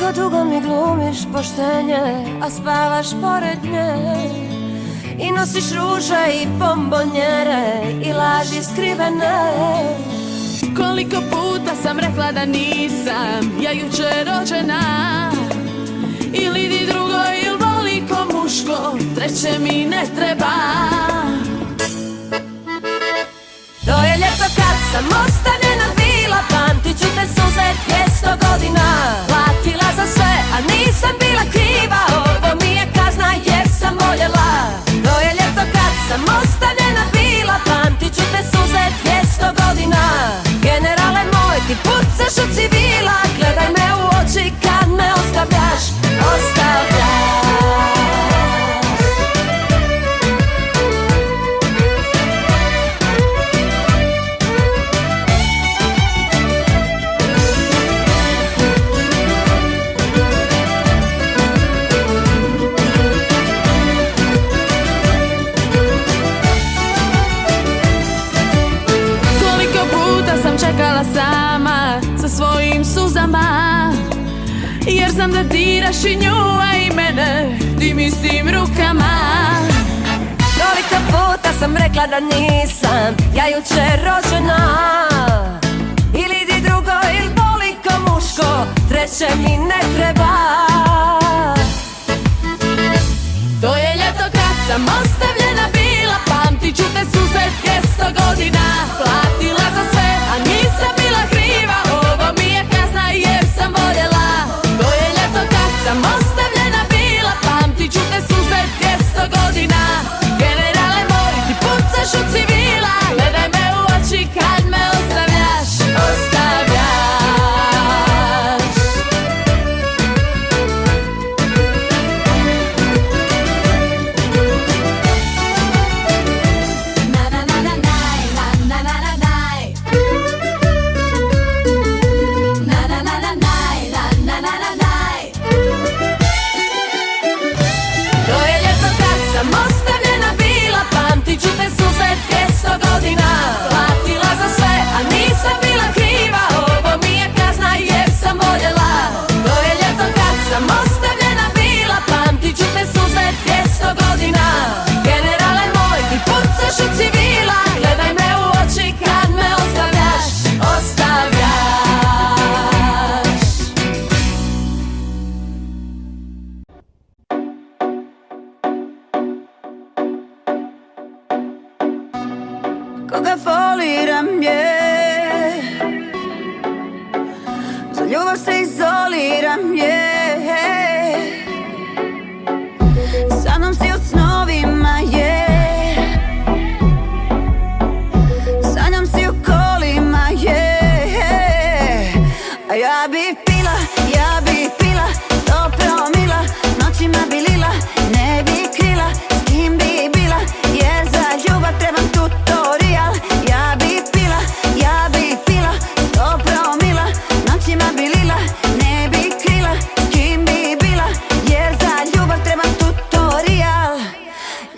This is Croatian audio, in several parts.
Koliko dugo mi glumiš poštenje, a spavaš pored nje, i nosiš ruže i bombonjere i laži skrivene. Koliko puta sam rekla da nisam ja jučer rođena, ili di drugo ili voli ko muško, treće mi ne treba. To je ljeto kad sam ostavljena bila, pamtit ću te suze 200 godina. Platila za sve, a nisam bila kriva, ovo mi je kazna jer sam voljela. To je ljeto kad sam ostavljena bila, pamtit ću te suze 200 godina. Generale moj, ti pucaš od civila, gledaj me u oči kad me ostavljaš, ostavljaš. Čekala sama sa svojim suzama, jer znam da diraš i nju, a i mene tim istim rukama. Koliko puta sam rekla da nisam ja jučer rođena, ili di drugo ili voli ko muško, treće mi ne treba. To je ljeto kad sam ostavljena bila, pamtit ću te suze 200 godina. Platila za sve, a nisam bila kriva, ovo mi je kazna jer sam voljela. To je ljeto kad sam ostavljena bila, pamtit ću te suze 200 godina. Generale moj, ti pucaš od civila, gledaj me u oči kad me ostavljaš, ostavljaš. Koga foliram je, za ljubav se izoliram je. Sa mnom si u snovima je, sa njom si u kolima je. A ja bi pila 100 promila, noćima bi lila, ne bi krila s kim bi bila, jer za ljubav trebam tutorial. Ja bi pila 100 promila, noćima bi lila, ne bi krila s kim bi bila, jer za ljubav trebam tutorial.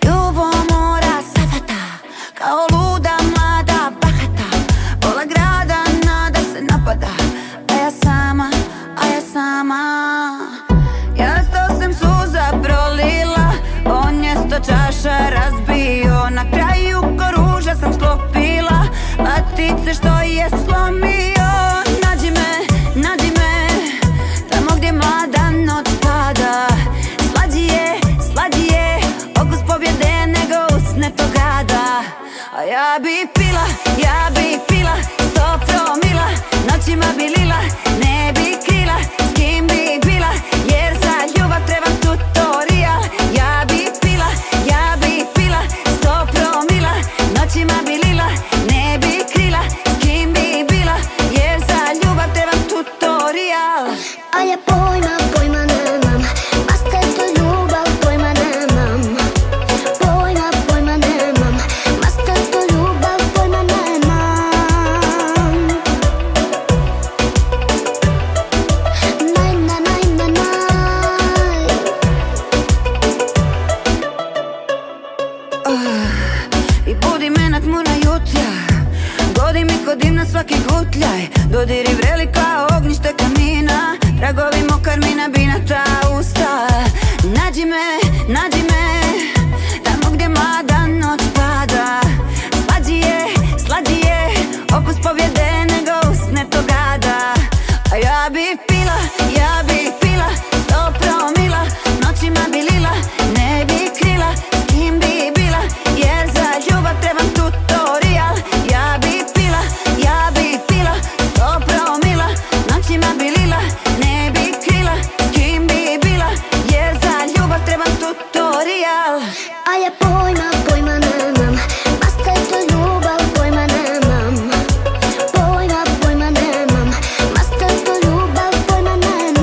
Ljubomora safata, kao luda mlada bahata, pola grada nada se napada, a ja sama. Ja 100 sam suza prolila, on je 100 čaša razbio, na kraju ko ruža sam sklopila, latice što je slomio. Nađi me, tamo gdje mlada noć pada, slađi je, okus pobjede nego usne tog grada. A ja bi pila 100 promila, noćima bi lila, ne bi krila s kim bi bila, jer za ljubav trebam tutorial. Ja bi pila 100 promila, noćima bi lila, ne bi krila s kim bi bila, jer za ljubav trebam tutorial. A ja pojma nemam, master to ljubav, pojma nemam. Pojma nemam, master to ljubav, pojma nemam. I budi me na tmurna jutra, godi mi ko dim na svaki gutljaj, dodiri vreli kao ognjište kamina. Tragovi mokar mi nabina ta usta. Nađi me tamo gdje mlada noć pada. Slađi je okus pobjede nego usne tog rada. A ja bi pila 100 promila. Noćima bi lila, ne bi krila s kim bi bila, jer za ljubav trebam tutorial. Ja bi pila 100 promila. Noćima bi lila, ne bi krila s kim bi bila, jer za ljubav trebam tutorial. A ja pojma nemam, basta je to ljubav, pojma nemam. Pojma nemam, basta je to ljubav, pojma nemam.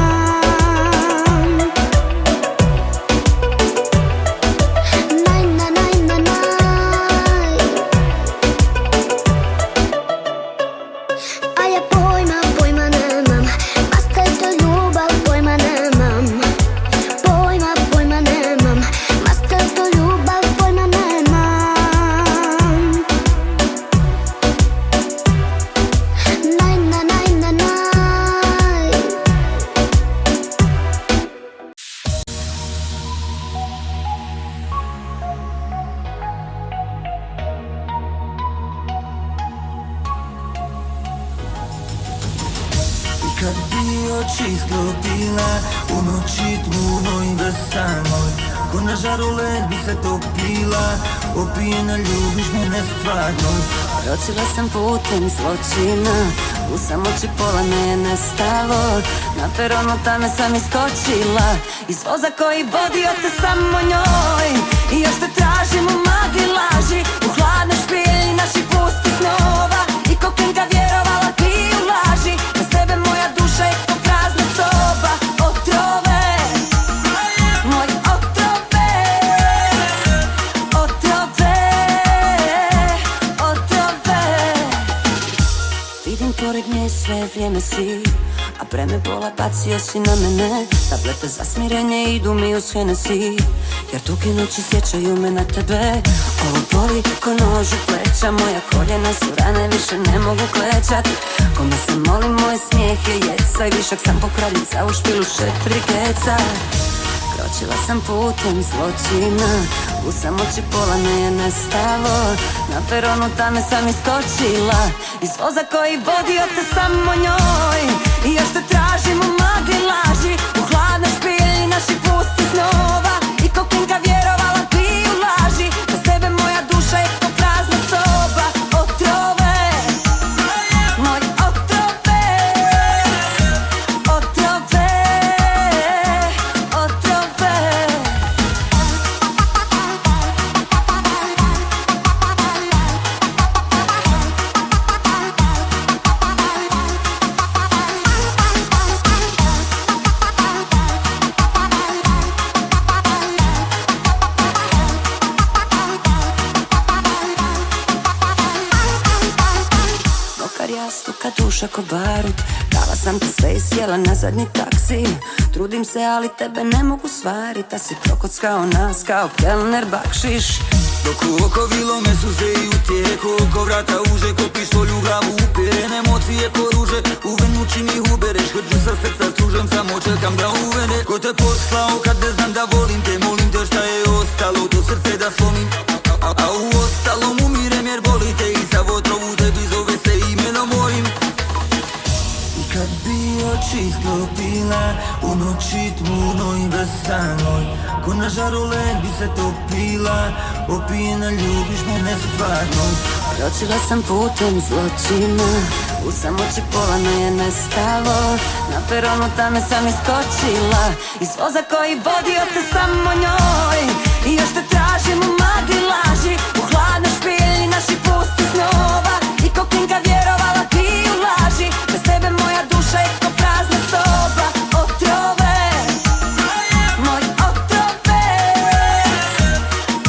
Naj. A ja pojma nemam, basta je to ljubav, pojma nemam. Pojma nemam, basta je to ljubav, pojma nemam. Naj. I kad bi oči sklopila u noći tmurnoj i besanoj, ko na žaru led bi se topila, opijena ljubiš mene stvarno. Kročila sam putem zločina, u samoći pola me je nestalo. Na peronu tame sam iskočila, iz voza koji vodio te samo njoj. I još te tražim u magli laži, u hladnoj špilji naših pustih snova. I ko knjiga vjerovala ti u laži, bez tebe moja duša je ko prazna soba. Otrove, moj otrove, vidim pored nje sve vrijeme si, a preme pola bacio si na mene. Tablete za smirenje idu mi uz Hennessy, jer tuki noći sjećaju me na tebe. Ovo boli ko nož u pleća, moja koljena su rane, više ne mogu klečat. Kome se molim, moj smijeh je jeca, i višak sam pokraljica u špilu 4 keca. Kročila sam putem zločina, u samoći pola me je nestalo. Na peronu tame sam iskočila, iz voza koji vodio te samo njoj. I još te tražim u magli laži, u hladnoj špilji naših pustih snova. I ko knjiga vjerovala ti u laži, bez tebe moja duša je ko prazna soba. Otrove, moj otrove, jastuka, duša ko barut. Dala sam ti sve i sjela na zadnji taksi. Trudim se, ali tebe ne mogu svarit, a si prokockao nas kao kelner bakšiš. Dok u oko vilo me suze i utjeko, oko vrata uže, ko pištolj u glavu uperen, emocije ko ruže, u venu čini ubereš, hrđu sa srca stružem, samo čekam da uvene. Ko te poslao kad ne znam da volim te, molim te šta je ostalo, to srce da slomim. A u ostalom umirem jer volite i sa votrovu tebi zove se imenom mojim. I kad bi oči sklopila u noći tmurnoj i besanoj, ko na žaru led bi se topila, opijena ljubiš mene stvarno. Kročila sam putem zločina, u samoći pola me je nestalo. Na peronu tame sam iskočila, iz voza koji vodio te samo njoj. I još te tražim u magli laži, u hladnoj špilji naših pustih snova. I ko knjiga vjerovala ti u laži, bez tebe moja duša je ko prazna soba. Otrove, moj otrove,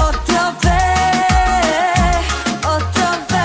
otrove, otrove.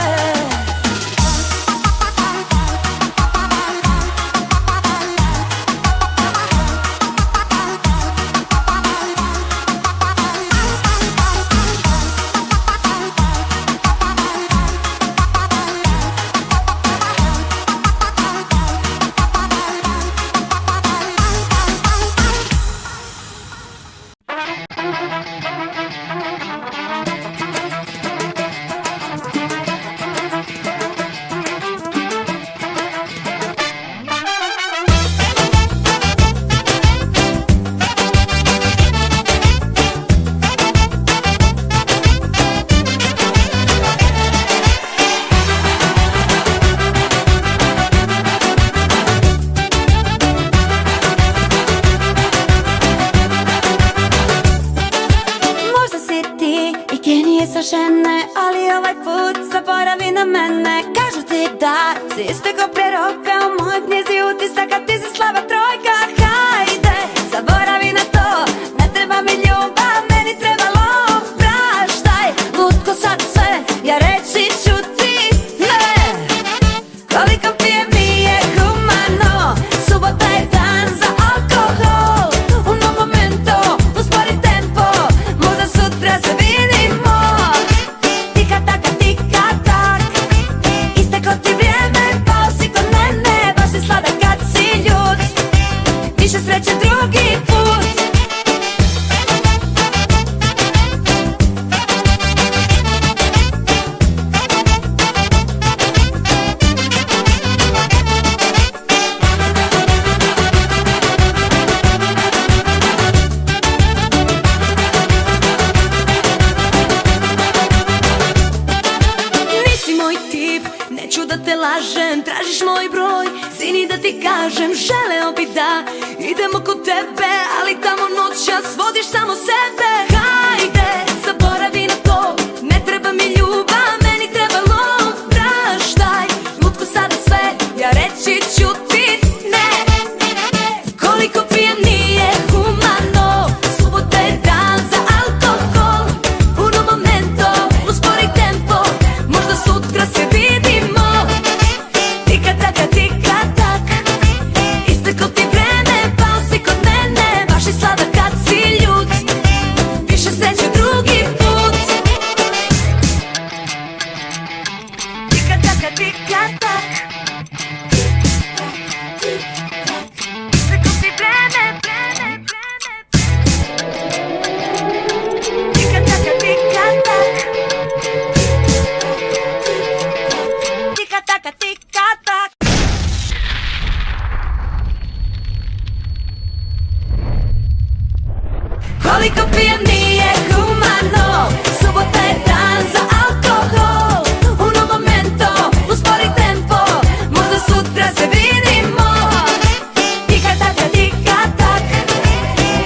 žene, ali ovaj put zaboravi na mene. Kažu ti da si isto ko pre roka, u mojoj knjizi utisaka ti si slaba trojka. Hajde, zaboravi na to, ne treba mi ljubav, meni treba lov. Praštaj, lutko sad sve, ja reći ću ti ne. Koliko pijem nije humano, subota je dan za alkohol. Uno momento, uspori tempo, možda sutra se vidimo. Tika taka, tika tak, isteklo ti vrijeme, pao si kod mene. Baš si sladak kad si ljud, više sreće drugi put. Nisi moj tip, neću da te lažem, tražiš moj broj, sini da ti kažem, želeo bi da idemo kod tebe, ali tamo noćas vodiš samo sebe. Hajde, zaboravi na to, ne treba mi ljubav, meni treba lov. Praštaj, lutko sada sve, ja reći ću ti ne. Koliko pijem nije humano, subota je dan za alkohol. Uno momento, uspori tempo, možda sutra se vidimo. Tika taka, tika tak, isteklo ti vreme, pao si kod mene. Baš je sladak kad si ljud, više sreće drugi put. Tika taka, tika tak, isteklo ti vreme, tika taka, tika tak, tika taka, tika tak. Koliko pijem nije humano, subota je dan za alkohol. Uno momento, uspori tempo, možda sutra se vidimo. Tika taka, tika tak,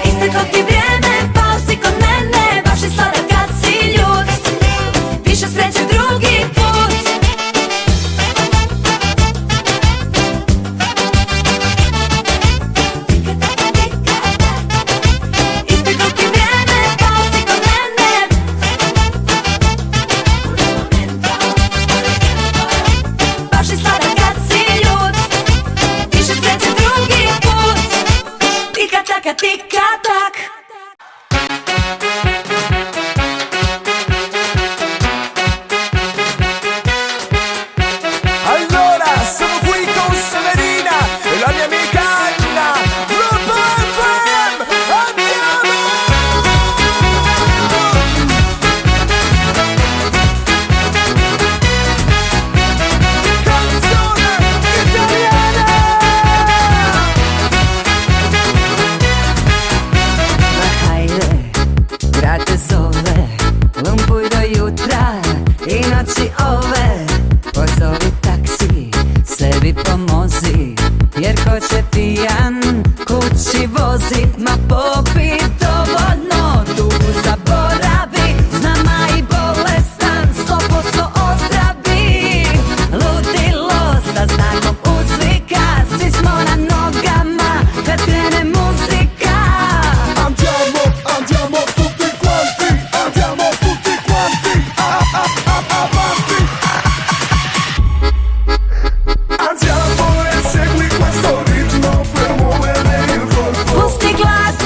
isteklo ti vrijeme, pao si kod mene. Baš je sladak kad si ljud, više sreće drugi put. Tika taka, tika tak, isteklo ti vrijeme, pao si kod mene. Baš je sladak kad si ljud, više sreće drugi put. Tika taka, tika tak. Allora, sono qui con Severina e la mia amica Anna. Gruppo FM, andiamo! Canzone italiana! Ma hajde, brate zove, lumpuj do jutra i noći ove. Pozovi taksi, sebi pomozi, jer ko će pijan kući vozit. Ma popi dovoljno, dugu zaboravi, znama i bolestan, 100% ozdravi. Ludilo sa znakom uzvika, svi smo na nogama kad krene muzika. Andiamo, andiamo tutti quanti, andiamo tutti quanti, avanti. Andiamo e segui questo ritmo per muovere il corpo. Pusti glas,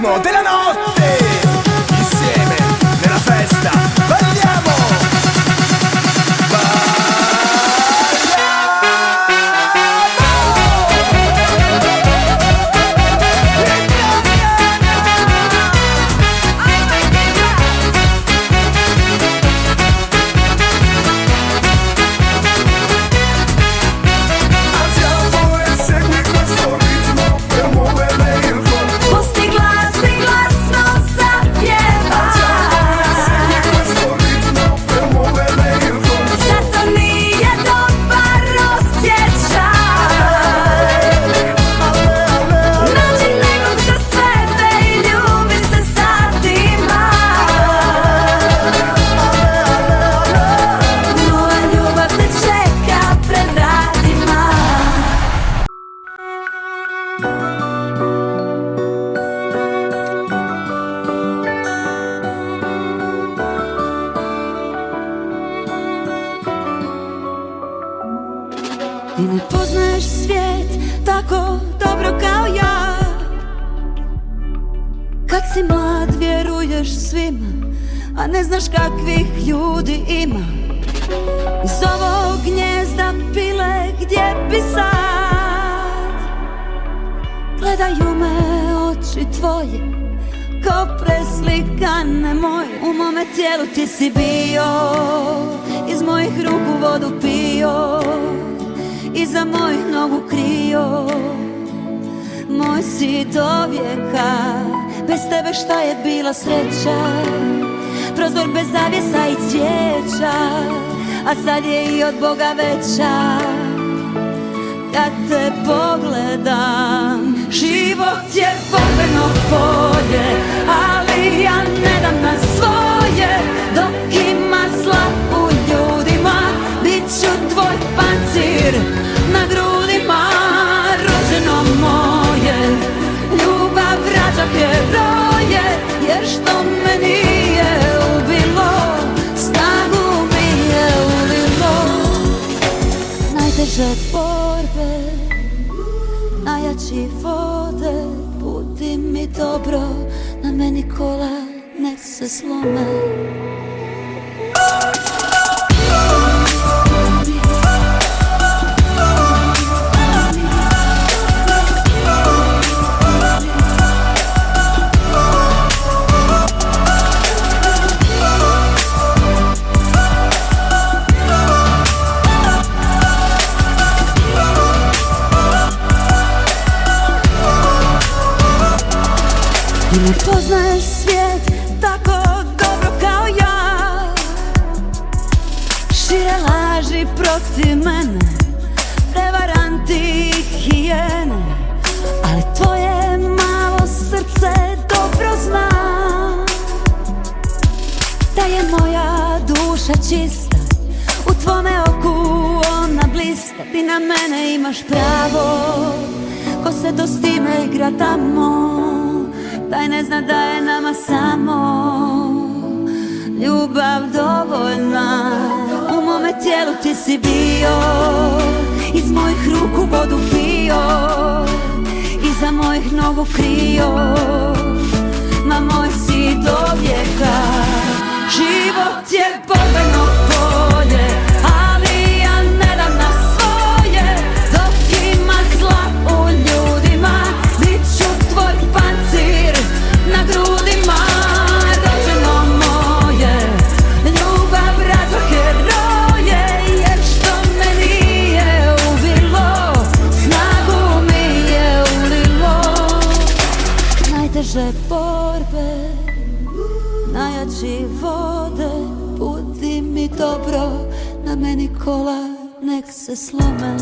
ritmo della notte, insieme nella festa, balliamo! Postigla si glasno zapjeva. Zato nije dobar osjećaj. Nađi nekog za sebe i ljubi se satima. Moja ljubav te čeka pred vratima. Ti ne poznaješ svijet tako dobro kao ja. Kad si mlad vjeruješ svima, a ne znaš kakvih ljudi ima. Iz ovog gnjezda pile gdje bi sad. Gledaju me oči tvoje kao preslikane moje. U mome tijelu ti si bio, iz mojih ruku vodu pio, iza mojih nogu krio. Moj si do vijeka, bez tebe šta je bila sreća. Prozor bez zavjesa i cvijeća, a sad je i od Boga veća. Kad te pogledam, život je borbeno polje, ali ja ne dam na svoje. Dok ima zla u ljudima, bit ću tvoj pancir na grudima. Rođeno moje, ljubav rađa heroje, jer što me nije ubilo, snagu mi je ulilo. Najteže borbe, najjači vode, budi mi dobro, na meni kola nek se slome. Ti ne poznaješ svijet tako dobro kao ja. Šire laži protiv mene, prevaranti i hijene. Ali tvoje malo srce dobro zna da je moja duša čista, u tvome oku ona blista. Ti na mene imaš pravo, ko se to s time igra tamo, taj ne zna da je nama samo ljubav dovoljna. U mome tijelu ti si bio, iz mojih ruku vodu pio, iza mojih nogu krio. Ma moj si do vijeka, život je borbeno polje, ali ja ne dam na svoje. Dok ima zla u ljudima, bit ću tvoj pancir na grudima. Rođeno moje, ljubav rađa heroje, jer što me nije ubilo, snagu mi je ulilo. Najteže borbe, najjači vode, budi mi dobro, na meni kola nek se slome.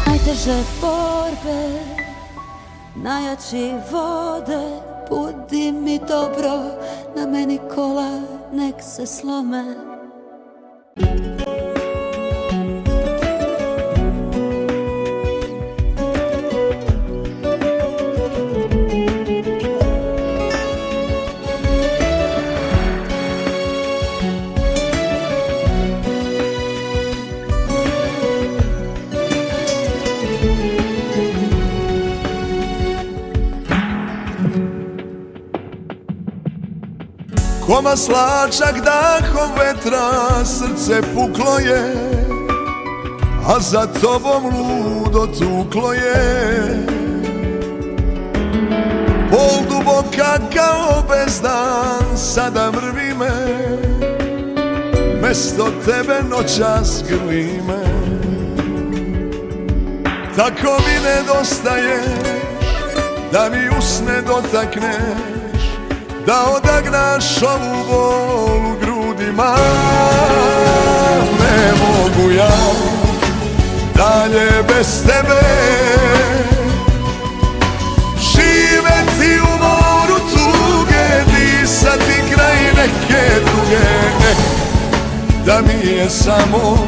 Najteže borbe, najjači vode, budi mi dobro, na meni kola nek se slome. Koma slačak dahom vetra srce puklo je, a za tobom ludo tuklo je. Bol duboka kao bezdan sada mrvi me, mesto tebe noćas grli me. Tako mi nedostaješ, da mi usne dotakneš, da odagnaš ovu bol u grudima. Ne mogu ja dalje bez tebe živeti u moru tuge, disati kraj neke druge. Da mi je samo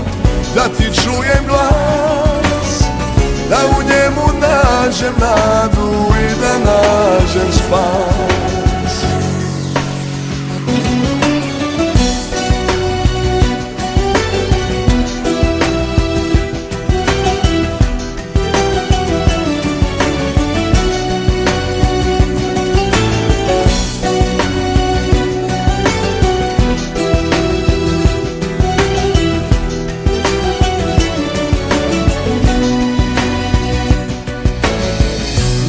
da ti čujem glas, da u njemu nađem nadu i da nađem spas.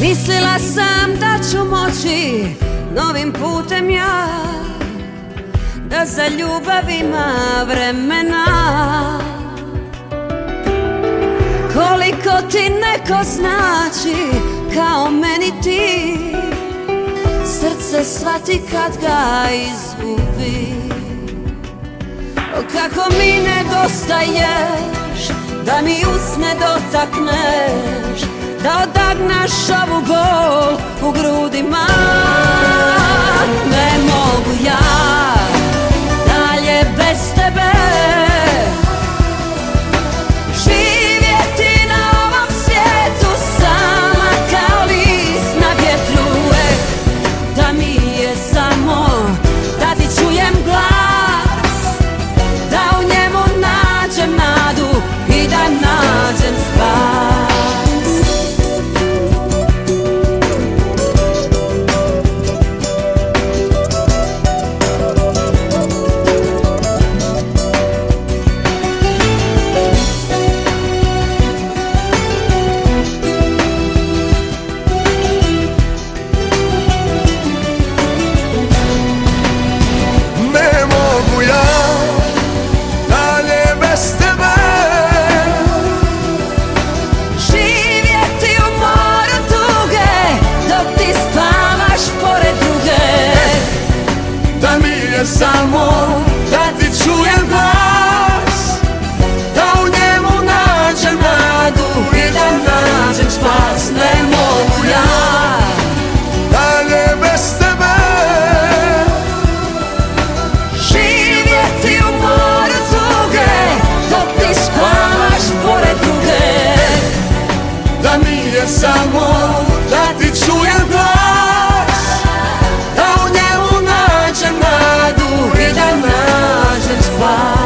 Mislila sam da ću moći novim putem ja, da za ljubav ima vremena. Koliko ti neko znači kao meni ti, srce shvati kad ga izgubi. O kako mi nedostaješ, da mi usne dotakneš, da odagnaš ovu bol u grudima. Ne mogu ja dalje bez tebe živjeti na ovom svijetu, sama kao list na vjetru. Da mi je samo da ti čujem glas, da u njemu nađem nadu i da nađem spas. Samo da ti čujem glas, da u njemu nađem nadu i da nađem spas. Ne mogu ja dalje bez tebe živjeti u moru tuge, dok ti spavaš pored druge. Da mi je samo da ti čujem glas, da u njemu nađem nadu i da nađem spas.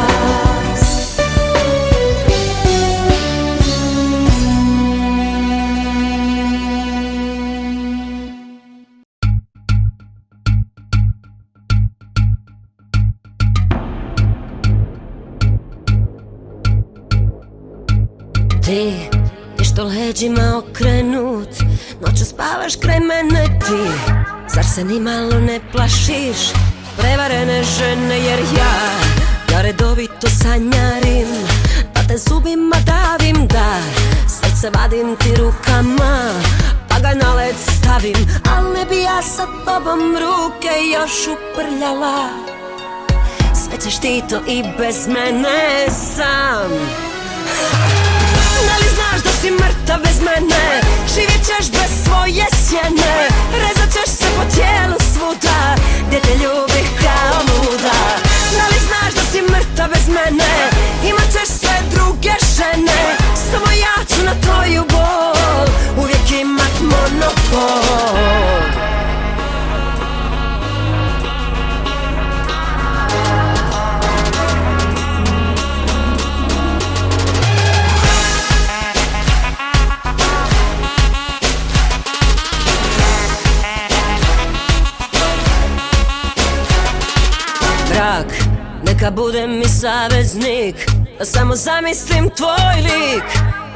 Ti što leđima okrenut, noću spavaš kraj mene ti. Zar se ni malo ne plašiš prevarene žene, jer ja redovito sanjarim, da te zubima davim dar, srce vadim ti rukama, pa ga na led stavim. Al ne bi ja sa tobom ruke još uprljala, sve ćeš ti to i bez mene sam. Da li znaš da si mrtav bez mene, živjet ćeš bez svoje sjene, rezat ćeš se po tijelu svuda, gdje te ljubih kao luda. monopol. Brak, neka bude mi saveznik, da samo zamislim tvoj lik,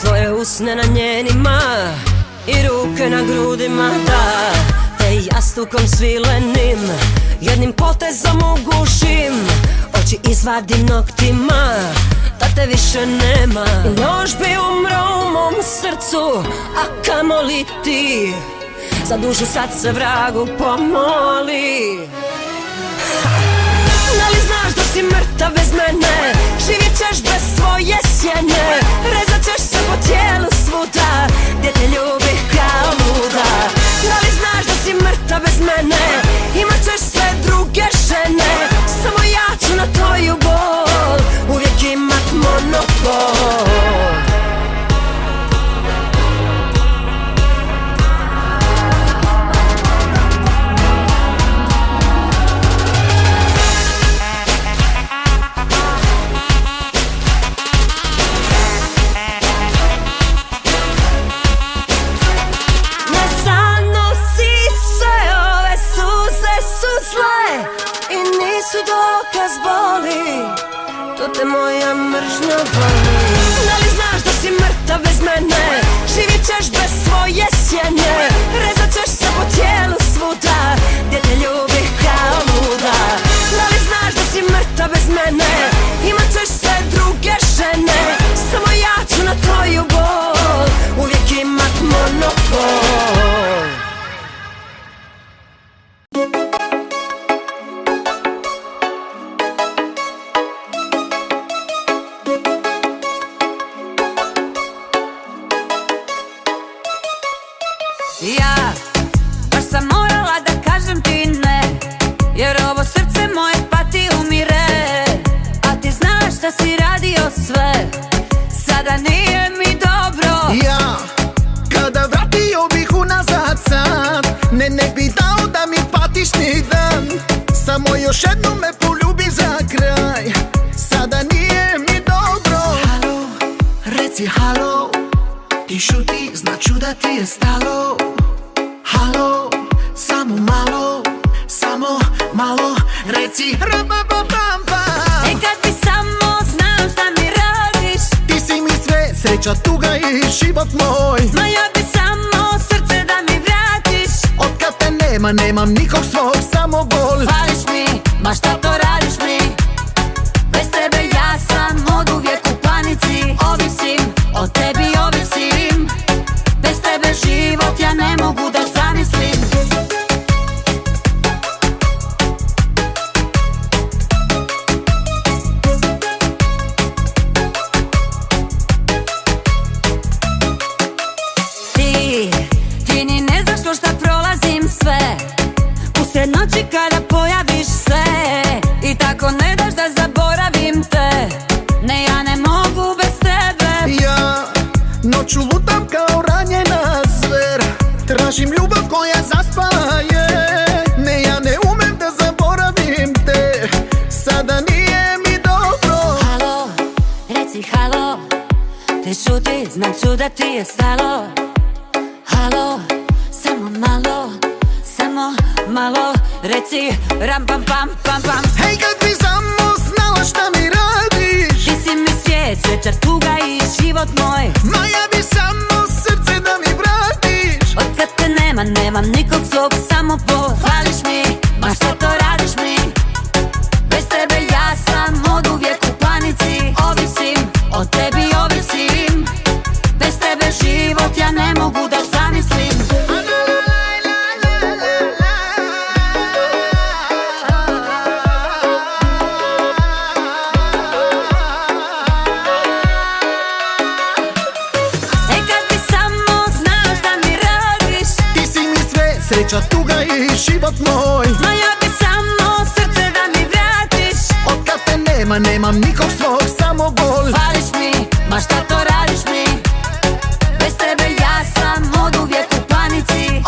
tvoje usne na njenima i ruke na grudima, da te jastukom svilenim jednim potezom ugušim, oči izvadim noktima, da te više nema. I nož bi umro u mom srcu, a kamoli ti, za dušu sad se vragu pomoli. Da li znaš da si mrtav bez mene, živjet ćeš bez svoje sjene, rezat ćeš se po tijelu svuda, gdje te ljubih kao luda. Da li znaš da si mrtav bez mene, imat ćeš sve druge žene, samo ja ću na tvoju bol uvijek imat monopol. I nisu dokaz boli, to te moja mržnja boli. Da li znaš da si mrtav bez mene, živjet ćeš bez svoje sjene, rezat ćeš se po tijelu svuda, gdje te ljubih kao luda. Da li znaš da si mrtav bez mene, imat ćeš sve druge žene, samo ja ću na tvoju bol uvijek imat monopol. Ja baš sam morala da kažem ti ne, jer ovo srce moje pati umire. A ti znaš da si radio sve, sada nije mi dobro. Ja, kada vratio bih unazad sad, ne bi dao da mi patiš ni dan. Samo još jednom me poljubi za kraj, sada nije mi dobro. Halo, reci halo, ti šuti, znači da ti je stalo. Halo, samo malo, reci rabababam. Kad bi samo znao šta mi radiš, ti si mi sve, sreća, tuga i život moj. ma ja bi samo srce da mi vratiš. Otkad te nema, nemam nikog svog, samo bol. Fališ mi, ma šta to radiš mi? Bez tebe ja sam od uvijek u panici. Ovisim, o tebi ovisim. Bez tebe život ja ne mogu da zamislim. Ti ni ne znaš ko šta prolazim sve, usred noći kada pojaviš se, i tako ne daš da zaboravim te. Ne, ja ne mogu bez tebe. Ja noću lutam kao ranjena zver, tražim ljubav koja zaspala je. Ne, ja ne umem da zaboravim te, sada nije mi dobro. Halo, reci halo, ti šuti, znači da ti je stalo. Halo, samo malo, reci ram pam pam pam pam. Hej, kad bi samo znala šta mi radiš, Ti si mi svijet, sreća, tuga i život moj. ma ja bi samo srce da mi vratiš. Otkad te nema, nemam nikog svog, samo bol. Fališ mi, ma šta to radiš mi? Bez tebe ja sam od uvijek u panici. Ovisim, o tebi ovisim. Bez tebe život ja ne mogu da zamislim. Sreća, tuga i život moj, ma ja bi samo srce da mi vratiš. otkad te nema, nemam nikog svog, samo bol. Fališ mi, ma šta to radiš mi? Bez tebe ja sam od uvijek u panici.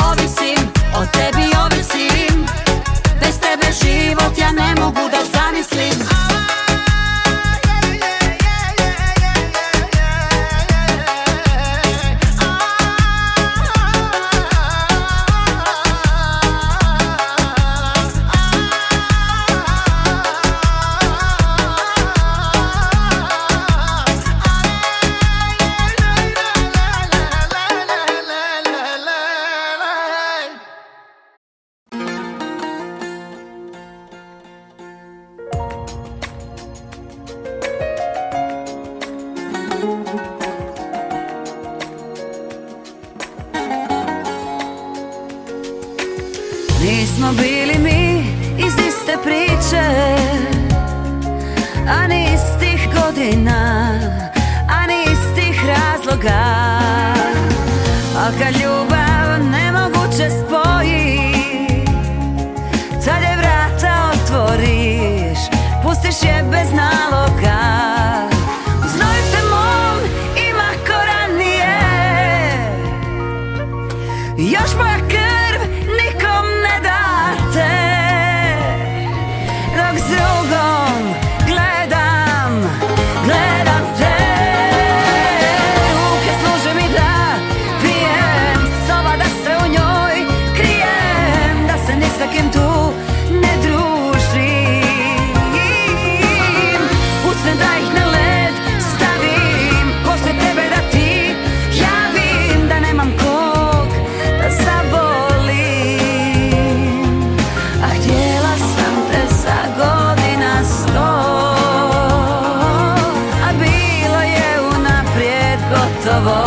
Nismo bili mi iz iste priče, a ni istih godina, a ni istih razloga. Al kad ljubav nemoguće spoji, tad je vrata otvoriš, pustiš je bez naloga. Znoj te mom ima ko ranije, još moja krv nikom ne date. Dok s drugom gledam te, ruke služe mi da pijem, soba da se u njoj krijem, da se ni sa kim tu ne družim. Usne da ih na led stavim, posle tebe da ti javim, da nemam kog da zavolim. A htjela sam te za godina 100, a bilo je unaprijed gotovo.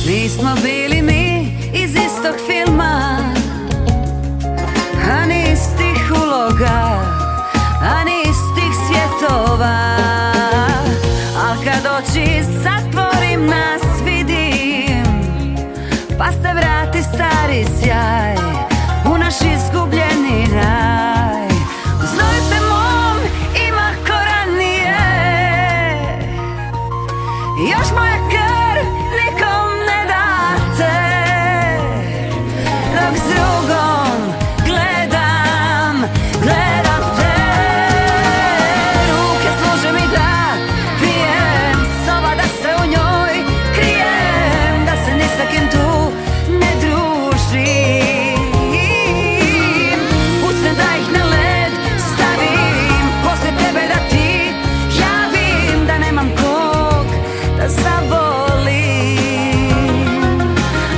Nismo bili mi iz istog filma, a ni istih uloga, a ni istih svjetova. Al kad oči zatvorim nas vidim, pa se vrati stari sjaj u naš izgubljeni raj. Znoj te mom ima ko ranije, još moja krv nikom ne date. Dok s drugom gledam te, ruke služe mi da pijem, soba da se u njoj krijem, da se ni sa kim tu ne družim. Usne da ih na led stavim, posle tebe da ti javim, da nemam kog da zavolim.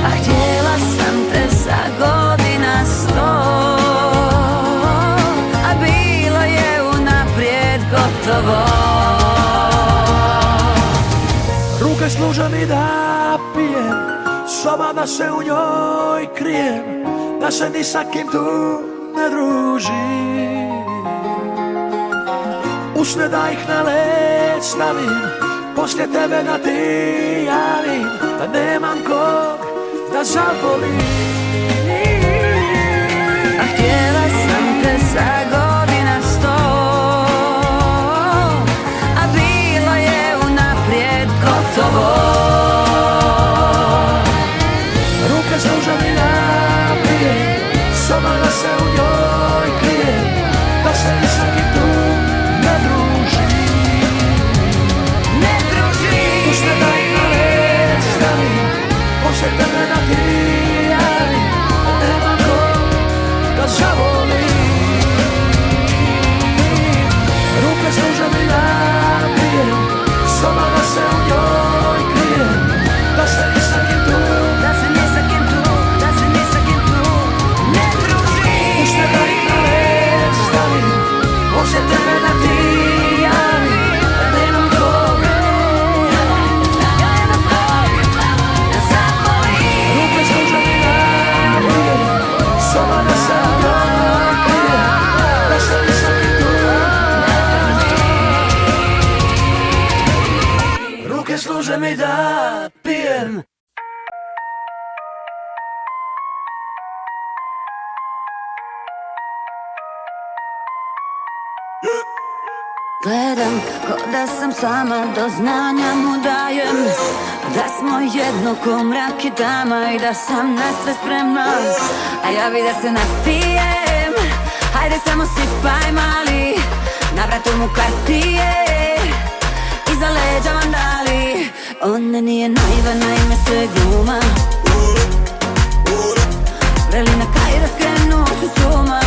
A htjela sam te za godina 100, a bilo je unaprijed gotovo. Ruke služe mi da pijem, soba da se u njoj krijem, da se ni sa kim tu ne družim. Usne da ih na led stavim, poslije tebe da ti javim, da nemam kog da zavolim. A htjela sam te za godina 100, a bilo je unaprijed gotovo. Ruke služe mi da pijem, soba da se u njoj krijem, da se ni sa kim tu ne družim. Usne da ih na led stavim, posle tebe da ti javim, da nemam kog da zavolim. Ruke služe mi da pijem, soba da se u njoj krijem, da se ni sa kim tu, Da se ni sa kim tu, da se ni sa kim tu ne družim. usne da ih na led stavim, posle tebe da ti javim, da nemam kog Da zavolim. Ruke služe mi da pijem, soba da se u njoj krijem, da se ni sa kim tu. Ruke služe mi da pijem. Gledam ko da sam sama, do znanja mu dajem da smo jedno ko mrak i tama i da sam na sve spremna, a ja bi da se napijem. Hajde samo sipaj mali, na vratu mu kartije, iza leđa vandali. Ona nije naiva, naime sve gluma, vreli na kraj da skrenu su suma.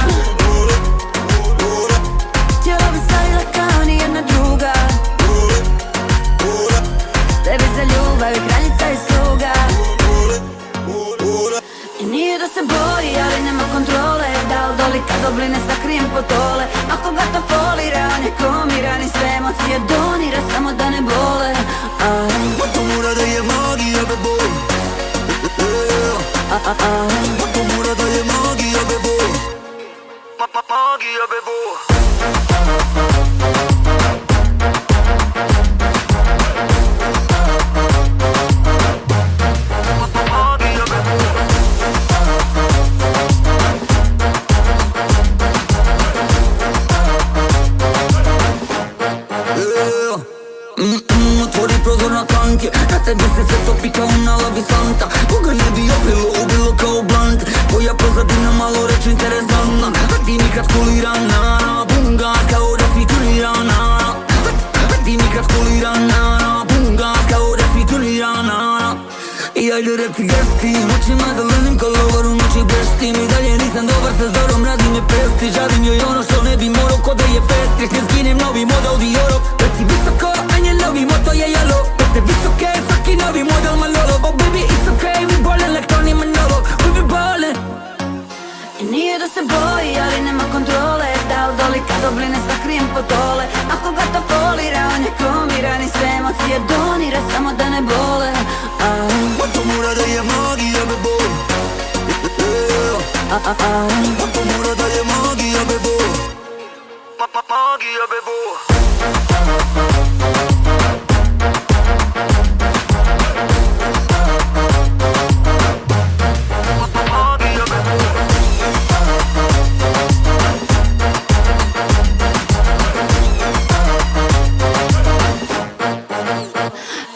bebo. Otvori prozor na tanke, na tebi se sve topi kao na lavi santa. Koga ne bi ubilo kao blant. Tvoja pozadina malo reč interesantna. A ti mi kad kulirana, bunga kao da si tunirana. A ti mi kad kulirana, bunga kao da si tunirana. I ajde reci gesti, očima zelenim ko lovar u noći bleštim. I dalje nisam dobar sa zorom, radi me pesti. Žalim joj ono što ne bi morao, ko da je festri. Ne skinem novi model Diorov. Reci visoko, a njen novi moto je yellow. Reci visoke, svaki novi model Manolo. Oh baby it's okay, we ballin' like Tony Manolo. We be ballin'. I nije da se boji, ali nema kontrole. Da u doli kad obline sakrijem potole. Ako ga to folira, on je komiran i sve emocije donira, samo da ne bole. To mora da je magija bebo. To mora da je magija bebo. Magija bebo.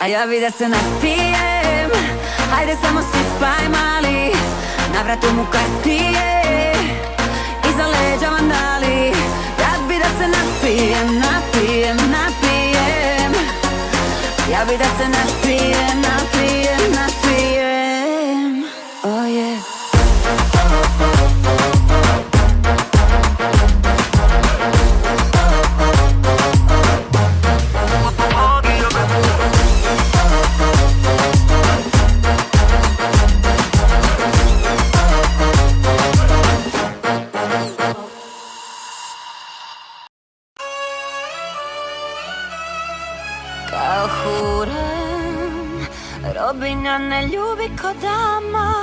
A ja bi da se napijem, hajde samo sipaj mali. Na vratu mu kartije, iza leđa vandali. Ja bi da se napijem, napijem, napijem. Ja bi da se napijem, napijem, napijem. Oh yeah. Kao huran, robinja ne ljubi ko dama.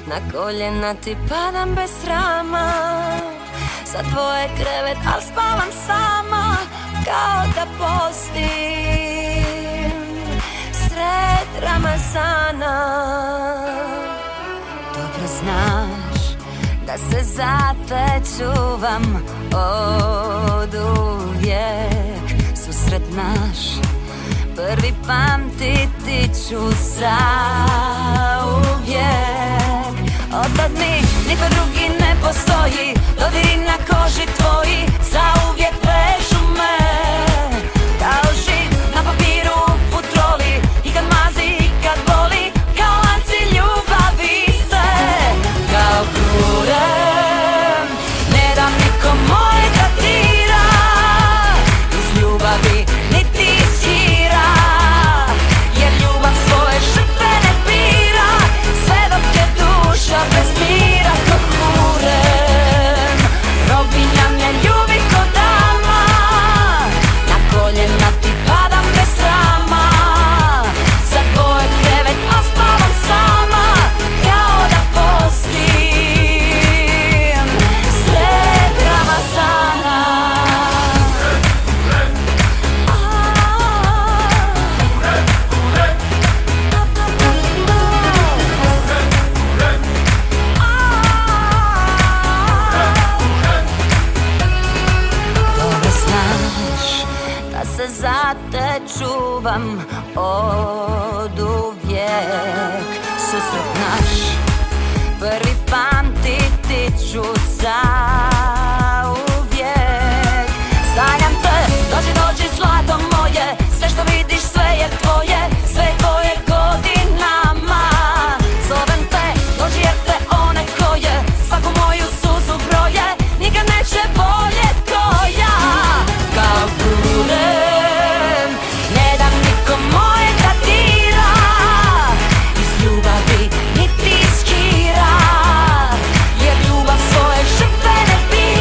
Na koljena ti padam bez srama. Za tvoje krevet, al spavam sama. Kao da postim sred Ramazana. Dobro znaš da se za te čuvam od uvijek. Susret naš prvi pamtiti ću zauvijek. Otad mi niko drugi ne postoji, dodiri na koži tvoji zauvijek vežu me. Kao živ na papiru u futroli, i kad mazi i kad boli, kao lanci ljubavi ste. Kao kurem, ne dam nikom moje da dira, iz ljubavi niti iz hira, jer ljubav svoje žrtve ne bira, sve dok je duša bez mira. Kao kurem, robinja me ljubi ko dama, na koljena ti padam bez srama. Za tvoj krevet a spavam sama, kao da postim sred Ramazana. Dobro znaš da se za te čuvam od uvijek. Susret naš prvi pamtiti ću zauvijek. Sanjam te, dođi, dođi zlato moje, sve što vidiš sve je tvoje, sve je tvoje godinama. Zovem te, dođi jer te one koje svaku moju suzu broje, nikad neće boljet ko ja. Kao kurem, ne dam nikom moje da dira, iz ljubavi niti iz hira, jer ljubav svoje žrtve ne bira.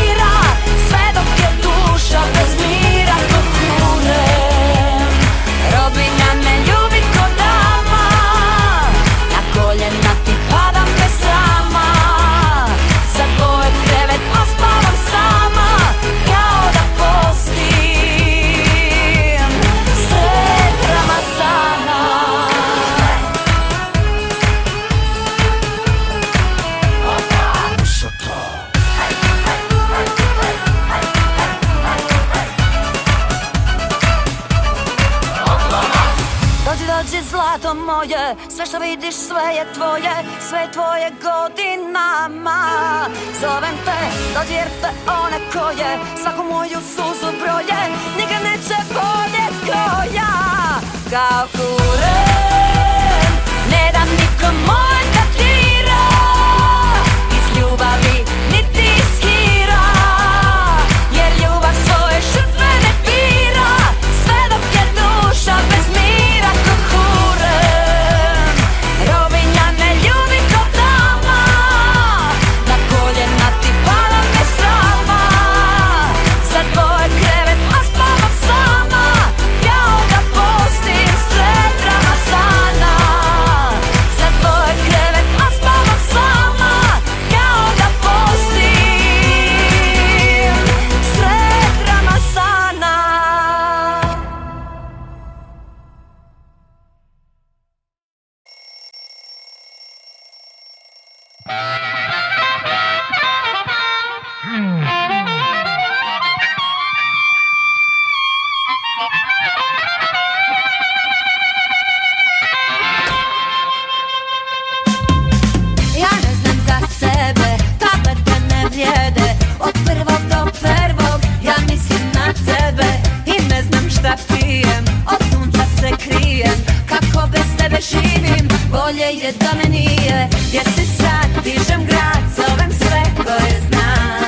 bilo moje. Sve što vidiš sve je tvoje, sve je tvoje godinama. Zovem te, dođi jer te one koje svaku moju suzu broje. Nikad neće boljet ko ja. Kao kuren, ne dam nikom moj da dira. Iz ljubavi niti iz hira, jer ljubav svoje žrtve ne bira. Sve dok je duša bez mira ko kuren. Robinja ne ljubi ko dama, na koljena ti pada bez srama. Za tvoj krevet a spava sama, kao da postim sred Ramazana. Za tvoj krevet a spava sama, kao da postim sred Ramazana. Ja ne znam za sebe, tablete ne vrijede. Od prvog do prvog ja mislim na tebe. I ne znam šta pijem, od sunca se krijem. Kako bez tebe živim, bolje je da me nije. Jer si sad, dižem grad, zovem sve koje znam.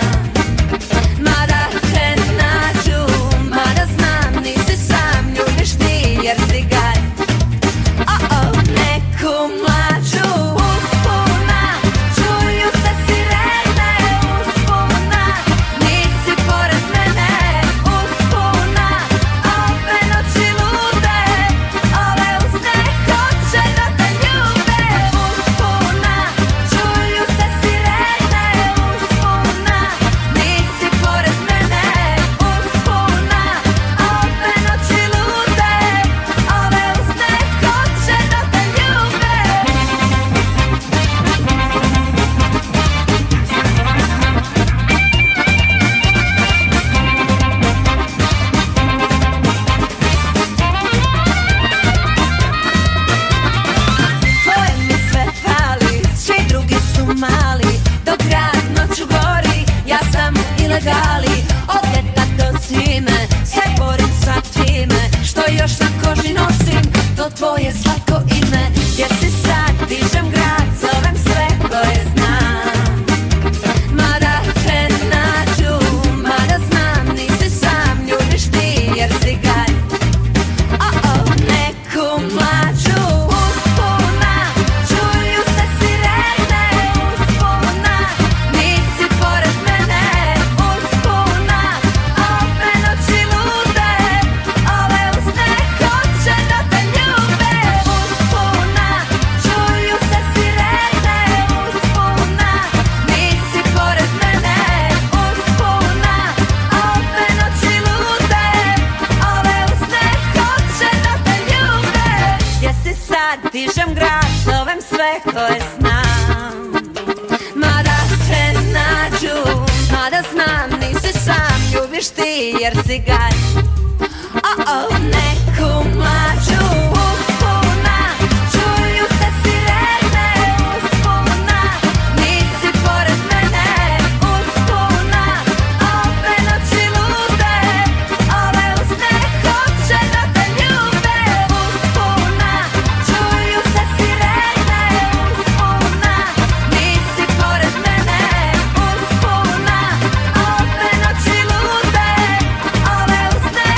Mada te nađu, mada znam, nisi sam, ljubiš ti jer si gad. Neku mlađu uspuna, čuju se sirene uspuna. Nisi pored mene uspuna, ove noći lude, ove usne hoće da te ljube. Uspuna, čuju se sirene uspuna. Nisi pored mene uspuna, ove noći lude, ove usne hoće da te ljube. Tvoje mi sve fali, svi drugi su mali. Dok grad noću gori, ja sam u ilegali. Od ljeta do zime, se borim sa time. Što još na koži nosim, to tvoje slatko ime. Jer si sad, dižem grad, zovem sve koje znam. Mada te nađu, mada znam, nisi sam, ljubiš ti jer si gad. Neku mlađu uspuna, čuju se sirene uspuna. Nisi pored mene uspuna, ove noći lude, ove usne hoće da te ljube. Uspuna, čuju se sirene uspuna. Nisi pored mene uspuna, ove noći lude, ove usne hoće da te ljube. Jesi sad, dižem grad, zovem sve koje znam. Mada te nađu, mada znam, nisi sam, ljubiš ti jer si gad. Neku mlađu uspuna, čuju se sirene uspuna. Nisi pored mene uspuna, ove noći lude, ove usne hoće da te ljube. Uspuna, čuju se sirene uspuna. Nisi pored mene uspuna, ove noći lude, ove usne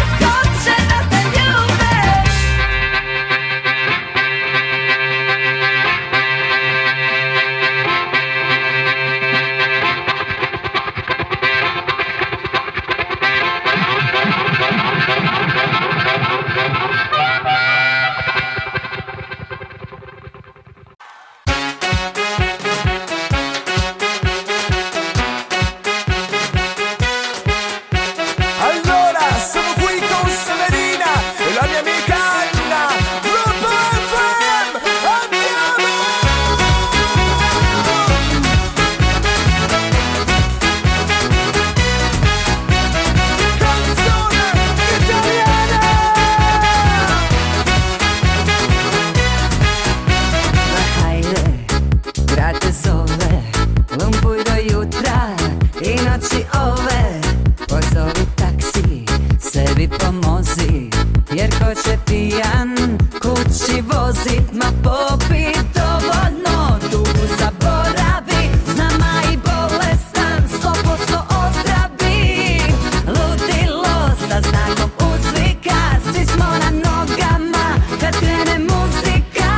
mi pomozi, jer ko će pijan kući vozit, ma popi dovoljno, tugu zaboravi, znama i bolestan 100% ozdravi. Ludilo sa znakom uzvika, svi smo na nogama kad krene muzika.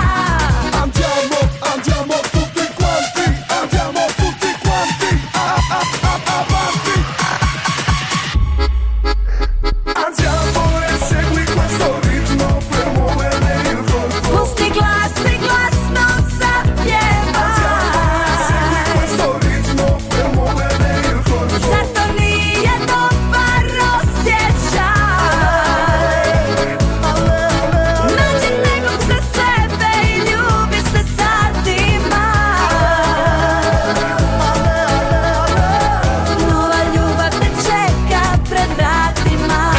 Andiamo tutti quanti, andiamo tutti quanti avanti. Andiamo e segui questo ritmo per muovere il corpo. Pusti glasno sapjeva. Andiamo e segui questo ritmo per muovere il corpo. Zar to nije dobar osjećaj? Nađi nekog za sebe i ljubi se satima. Nova ljubav te čeka pred vratima.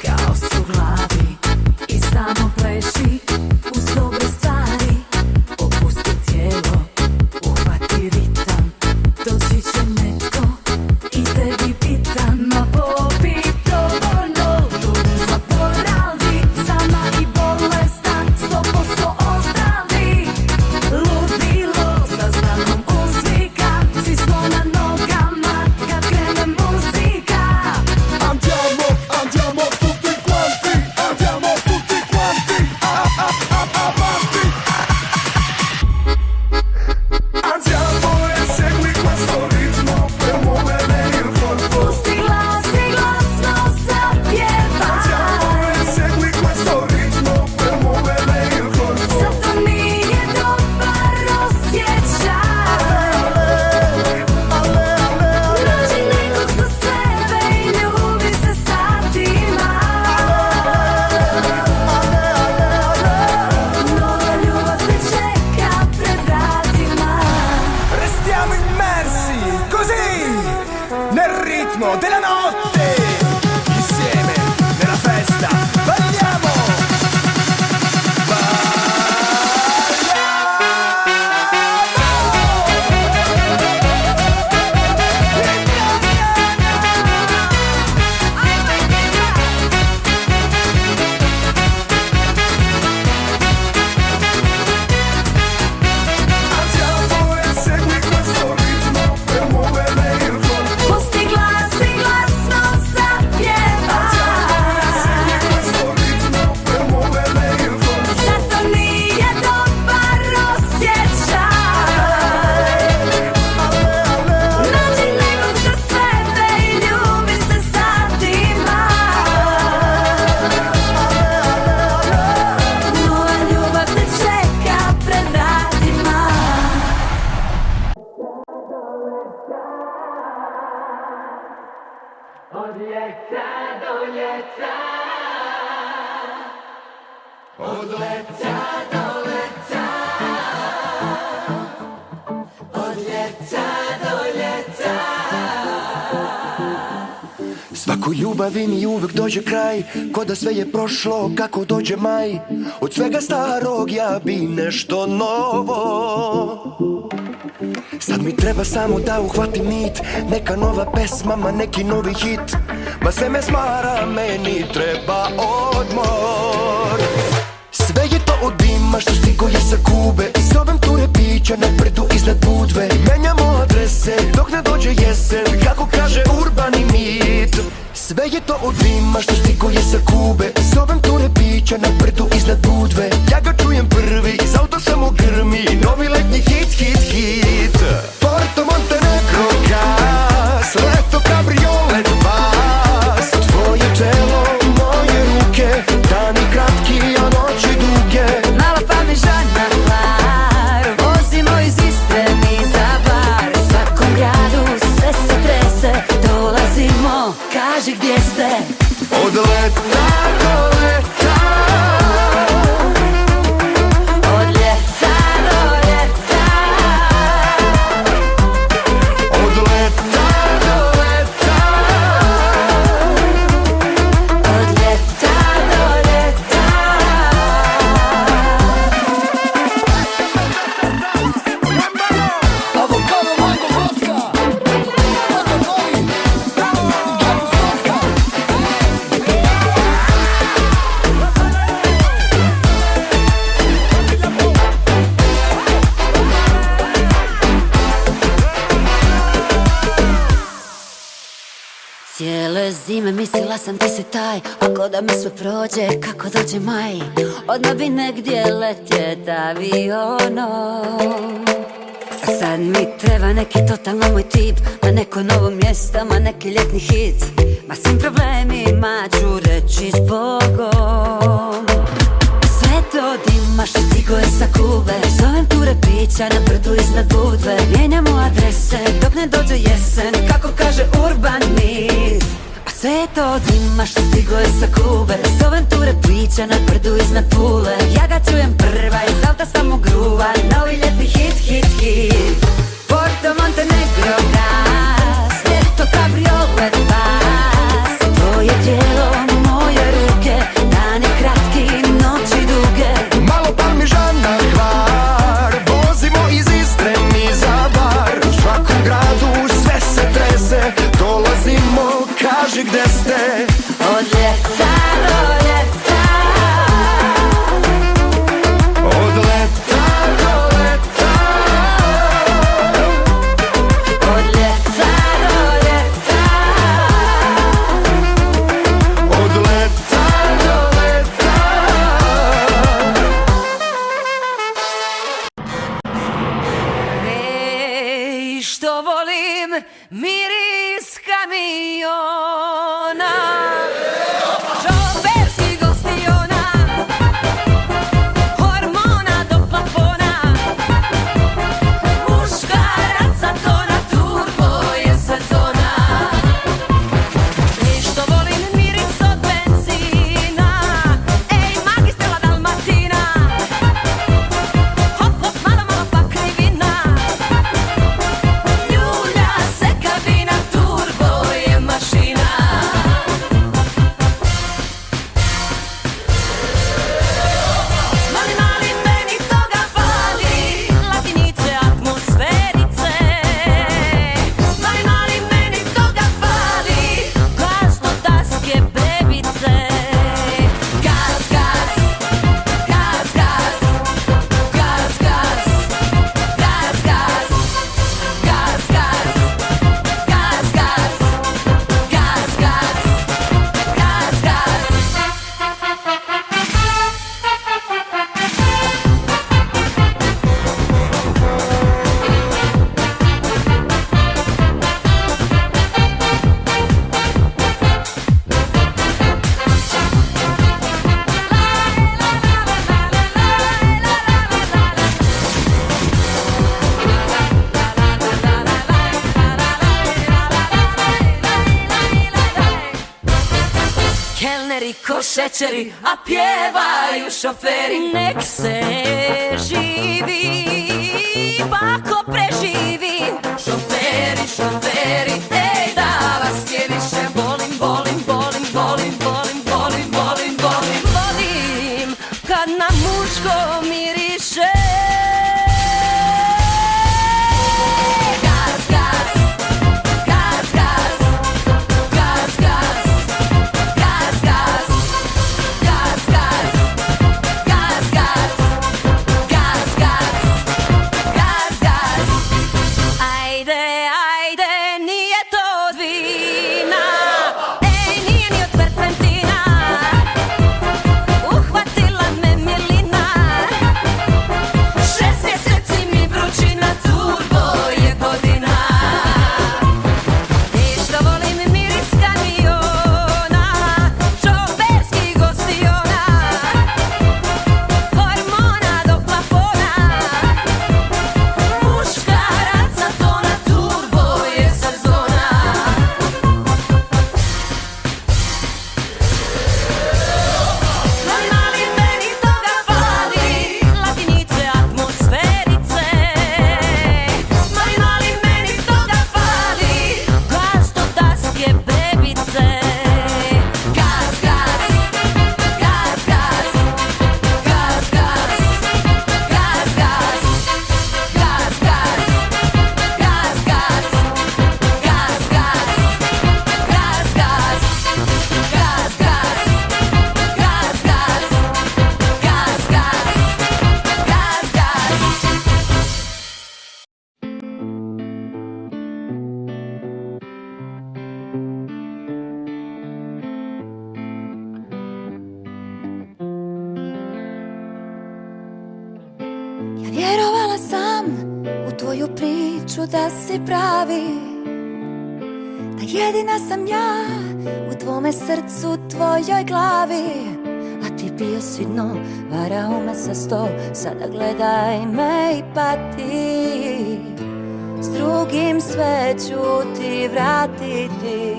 Kaos u glavi i samo pleši uz dobre stvari. Opusti tijelo, uhvati ritam, doći će netko i tebi pitam. Ma popi dovoljno, tugu zaboravi, sama i bolestan 100% ozdravi. Ludilo sa znakom uzvika, svi smo na nogama kad krene muzika. Andiamo tutti quanti, andiamo tutti quanti avanti. Andiamo e segui questo ritmo per muovere il corpo. Pusti glasno sapjeva. Andiamo e segui questo ritmo per muovere il corpo. Zar to nije dobar osjećaj? Nađi nekog za sebe i ljubi se satima. Nova ljubav te čeka pred vratima. Restiamo immersi così nel ritmo della notte. Insieme nella festa balliamo. Andiamo e segui questo ritmo per muovere il corpo. Pusti glasno sapjeva. Andiamo e segui questo ritmo per muovere il corpo. Zar to nije dobar osjećaj? Nađi nekog za sebe i ljubi se satima. Nova ljubav te čeka pred vratima. Svakoj ljubavi mi uvek dođe kraj, ko da sve je prošlo kako dođe maj. Od svega starog ja bi nešto novo. Sad mi treba samo da uhvatim nit, neka nova pesma, ma neki novi hit. Ma sve me smara, meni treba odmor. Sve je to od dima što stigo je sa Kube. Zovem ture pića na brdu iznad Budve. Menjamo adrese dok ne dođe jesen, kako kaže urbani mit. Sve je to od dima što stigo je sa Kube. Zovem ture pića na brdu iznad Budve. Ja ga čujem prvi, iz auta samo grmi, novi letnji hit, hit, hit. Porto Montenegro gas, leto kabriolet bas. Tvoje telo, moje ruke, dani kratki, a noći duge. Mala famižana lar, vozimo iz Istre mi za bar. U svakom gradu sve se trese, dolazimo, kaži gdje ste. Od leta do leta, Od ljeta do ljeta, od leta do leta. od Cijele zime mislila sam ti si taj, ako da me sve prođe, kako dođe maj, odmah bi negdje letjet avionom. A sad mi treba neki totalno moj tip, ma neko novo mjesto, ma neki ljetni hit, ma svim problemima ću reći zbogom. Sve to dima što stigo je sa Kube, zovem ture pića na brdu iznad Budve. Mijenjamo adrese dok ne dođe jesen, kako kaže urban mit. A sve to dima što stigo je sa Kube, zovem ture pića na brdu iznad Pule. Ja ga čujem prva, iz auta samo gruva, novi ljetni hit, hit, hit. Porto Montenegro gas, ljeto kabriolet bas. Tvoje tijelo, moje ruke, dani kratki, noći duge. Malo parmižana Hvar, vozimo iz Istre mi za bar. U svakom gradu sve se trese, dolazimo, kaži gde ste. Od ljeta do ljeta, Od leta do leta, od ljeta do ljeta, od leta do leta. Ej, što volim miris kamiona, šoferskih gostiona, hormona do plafona, muškaraca to na turbo je sezona. Ej, što volim miris od benzina, ej, magistrala Dalmatina, hop, hop, malo, malo pa krivina, ljulja se kabina, turbo je mašina. Mali, mali, meni toga fali, latinice, atmosferice. Mali, mali, meni toga fali, glasno daske bebice. Gas, gas, gas, gas, gas, gas, gas, gas, gas, gas, gas, gas, gas, gas, gas. Kelneri ko šećeri, a pjevaju šoferi. Nek se živi, bako preživi. Šoferi, šoferi, ej da vas je više. Volim, volim, volim, volim, volim, volim, volim, volim, volim kad na muško miriše. Gas, gas, gas, gas, gas, gas, gas, gas, gas, gas, gas, gas, gas, gas, gas, gas. Ajde, ajde, ni Vjerovala sam u tvoju priču da si pravi, da jedina sam ja u tvome srcu, tvojoj glavi. A ti bio si dno, varao me sa sto, sada gledaj me i pati. S drugim sve ću ti vratiti.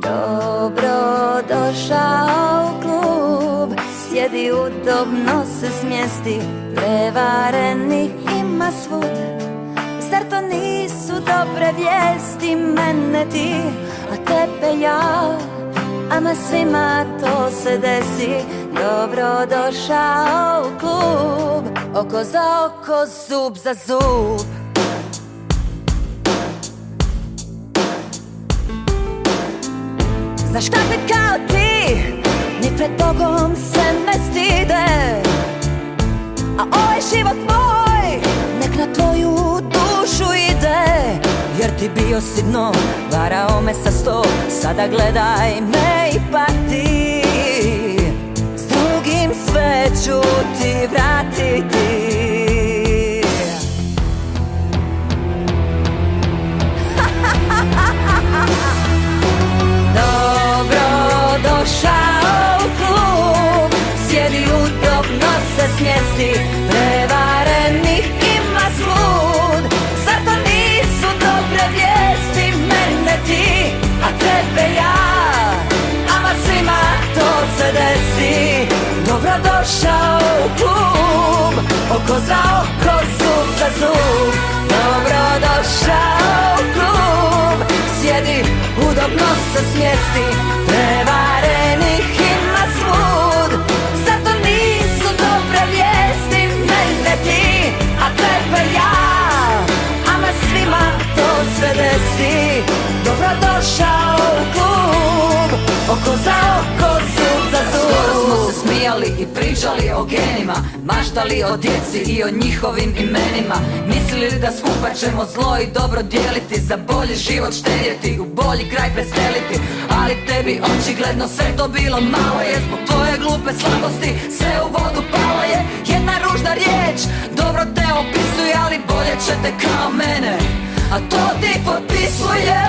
Dobro došao u klub, sjedi udobno se smjesti, prevarenih ima svud. Zar to nisu dobre vijesti, mene ti, a tebe ja, ama svima to se desi. Dobro došao u klub, oko za oko, zub za zub. Znaš kakve kao ti, ni pred Bogom se ne stide. A ovaj život moj, nek na tvoju dušu ide. Jer ti bio si dno, varao me sa sto, sada gledaj me i pati. S drugim sve ću ti vratiti. Dobro došao u klub, sjedi udobno se smjesti, prevarenih ima svud. Zar to nisu dobre vijesti, mene ti, a tebe ja, ama svima to se desi. Dobro došao u klub, oko za oko, zub za zub. Dobro došao u klub, sjedi udobno se smjesti, prevarenih ima svud. Zar to nisu dobre vijesti, mene ti, a tebe ja, ama svima to se desi. Dobro došao u klub, oko za oko, zub za zub. Skoro smo se smijali i pričali o genima, maštali o djeci i o njihovim imenima. Mislili da skupa ćemo zlo i dobro dijeliti, za bolji život štedjeti, u bolji kraj preseliti. Ali tebi očigledno sve to bilo malo je, zbog tvoje glupe slabosti sve u vodu palo je. Jedna ružna riječ dobro te opisuje, ali bolje će te kao mene, a to ti potpisuje.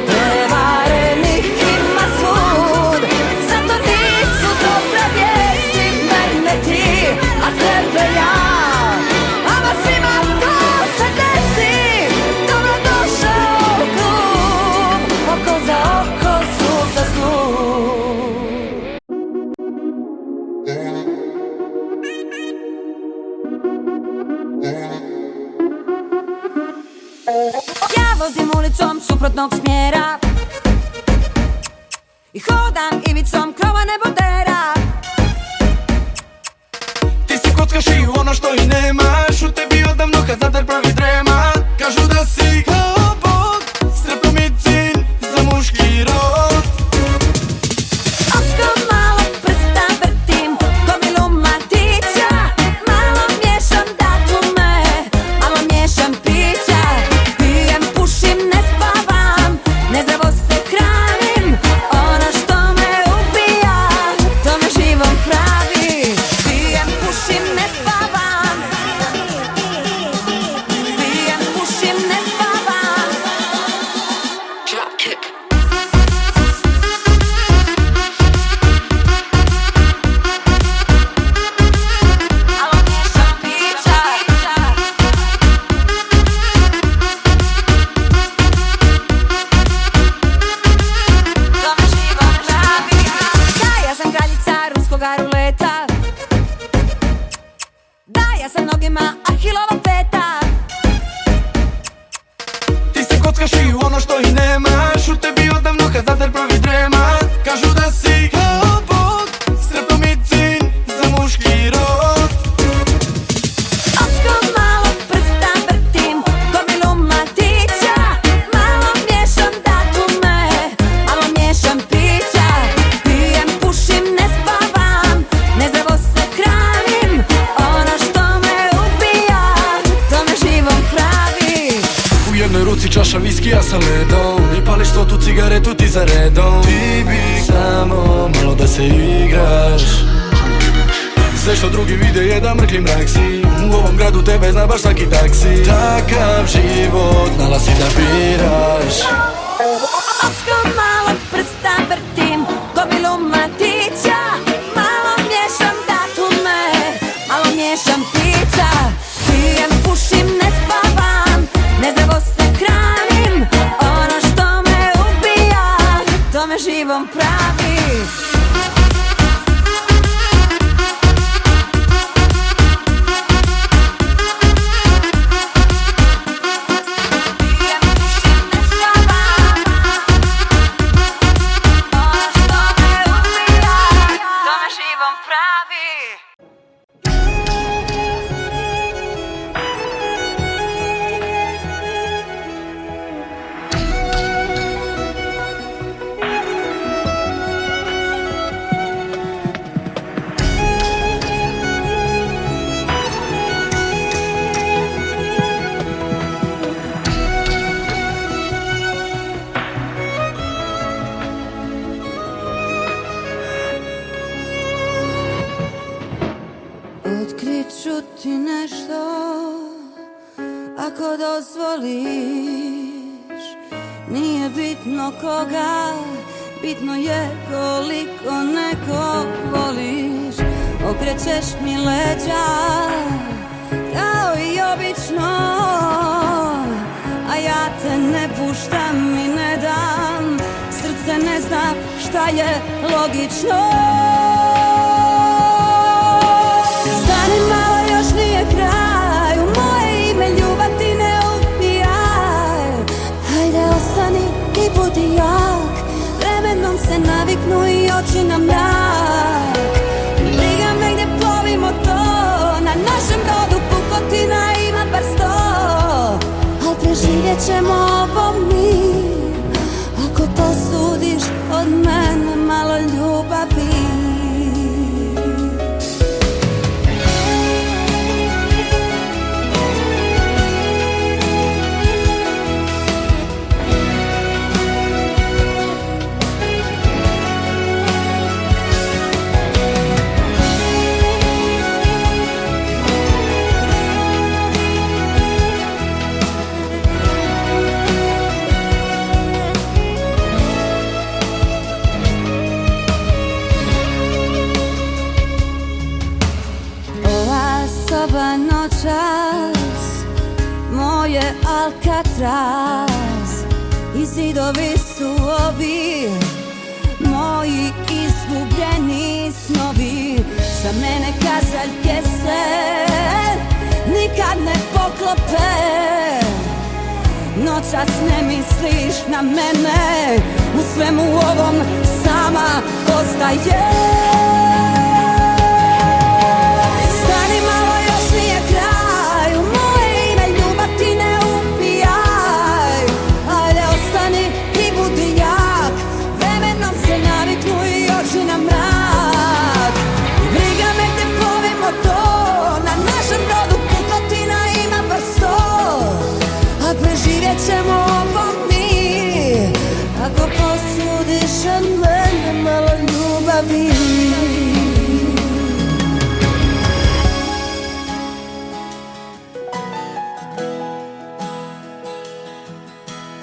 Prevarenih ima svud. Zar to nisu dobre vijesti, mene ti, a tebe ja, ama svima to se desi. Dobro došao u klub, oko za oko, zub za zub. Ja vozim ulicom suprotnog smjera i hodam ivicom krova nebodera. Ti si kockaš i ono što i nemaš, u tebi odavno kad zadar pravi drema. Kažu da si kao Bog, strpno mi cilj za muški rod. Očko malo prsta vrtim, gomilu mladića. Malo miješam datume, malo miješam pića. Pijem, pušim, ne spavam, nezdravo se hranim. Ono što me ubija, to me živom pravi. Pijem, pušim, ne spavam. Pijem, pušim, ne spavam. Dropkick. Malo miješam pića. To me živom pravi. Da, ja sam kraljica ruskoga ruleta. Da, ja sam nogima Ahilova peta. Ti si kockaš i ono što i nemaš, u tebi odavno kad zadar pravi drema. Kažu da si ruci čaša viskija sa ledom I pališ 100 cigaretu ti za redom Ti bi samo malo da se igraš Sve što drugi vide je da mrkli mrak si U ovom gradu tebe zna baš svaki taksi Takav život znala si da biraš Oko malo prsta vrtim, gomilu mladića Malo miješam datume, malo miješam pića Pijem, pušim, ne spavam, nezdravo se hranim Ono što me ubija, to me živom pravi Otkrit ću ti nešto ako dozvoliš Nije bitno koga, bitno je koliko nekog voliš Okrećeš mi leđa kao i obično A ja te ne puštam i ne dam Srce ne zna šta je logično Stani malo, još nije kraj U moje ime ljubav ti ne upijaj Hajde ostani i budi jak Vremenom se naviknu i oči na mrak Briga me gdje plovi motor Na našem brodu pukotina ima bar 100 Al preživjet ćemo ovo mi Ako to sudiš od mene malo ljubavi Soba noćas, moje Alcatraz I zidovi su ovi, moji izgubljeni snovi Za mene kazaljke se nikad ne poklope Noćas ne misliš na mene, u svemu ovom sama ostaje Ćemo ovo mi Ako posudiš od mene malo ljubavi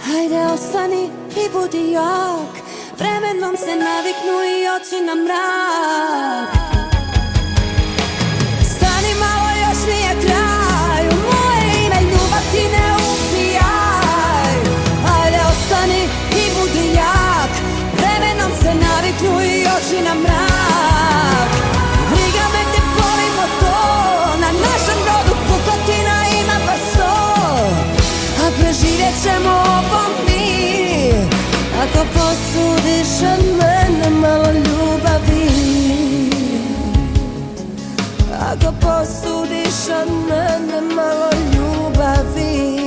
Hajde ostani i budi jak Vremenom se naviknu i oči na mrak Stani malo, još nije kraj U moje ime ljubav ti ne Stani i budi jak Vremenom se naviknu i oči na mrak Briga me gdje plovi motor Na našem brodu pukotina ima bar 100 A preživjet ćemo ovo mi Ako posudiš od mene malo ljubavi Ako posudiš od mene malo ljubavi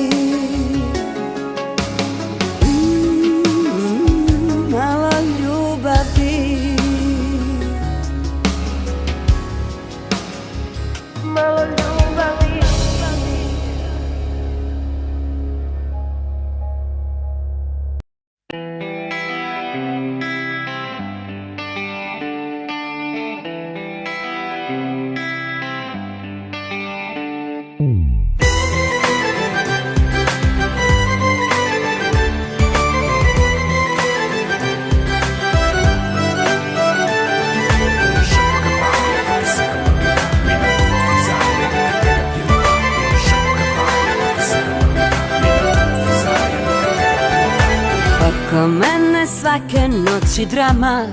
svake noći drama.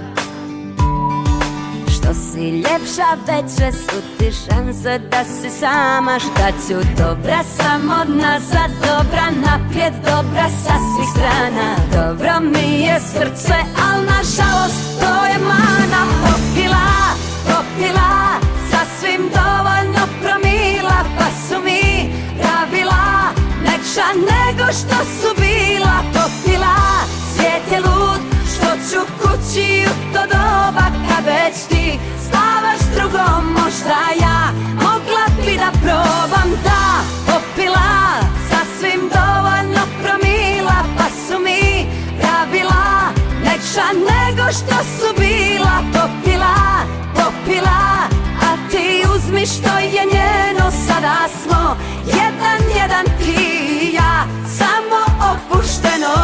Što si ljepša veće su ti šanse da si sama. Šta ću, dobra sam od nazad, dobra naprijed, dobra sa svih strana. Dobro mi je srce, al nažalost to je mana. Popila, sasvim dovoljno promila, pa su mi pravila nekša nego što su bila. Popila, svijet je lud, što ću kući u to doba kad već ti spavaš drugom. Možda ja mogla bi da probam, da. Popila, sasvim dovoljno promila, pa su mi pravila nekša nego što su bila. Popila, a ti uzmi što je njeno. Sada smo jedan ti i ja, samo opušteno.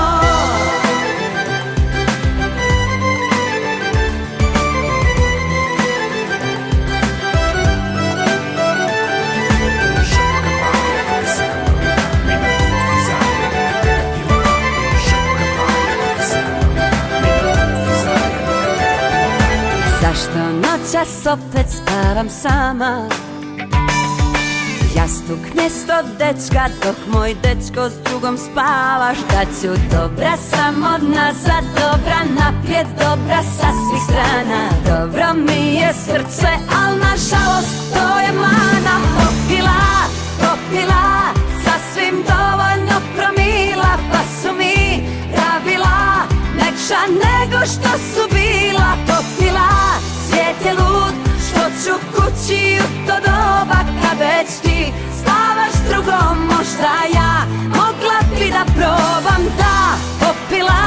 Zašto noćas opet spavam sama? Jastuk mjesto dečka, dok moj dečko s drugom spava. Šta ću, dobra sam od nazad, dobra naprijed, dobra sa svih strana. Dobro mi je srce, al nažalost to je mana. Popila, sasvim dovoljno promila, pa su mi pravila nekša nego što su bila. Popila, svijet je lud, što ću kući u to doba kad već ti spavaš drugom. Možda ja mogla bi da probam, da. Popila,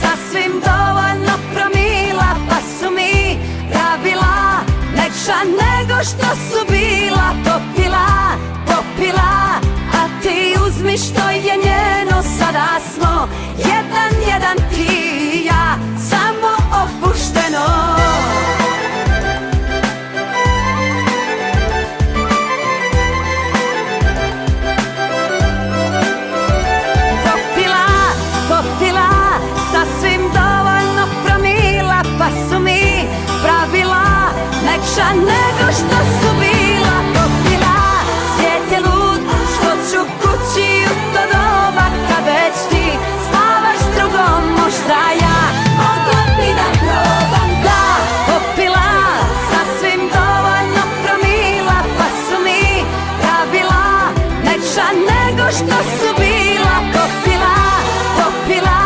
sasvim dovoljno promila, pa su mi pravila nekša nego što su bila. Popila, a ti uzmi što je njeno. Sada smo jedan ti i ja, samo opušteno. Popila, sasvim dovoljno promila, pa su mi pravila nekša nego što su bila. Popila, svijet je lud, što ću kući u to doba kad već ti spavaš drugom. Možda ja mogla bi da probam, da. Popila, sasvim dovoljno promila, pa su mi pravila nekša nego što su bila. Popila,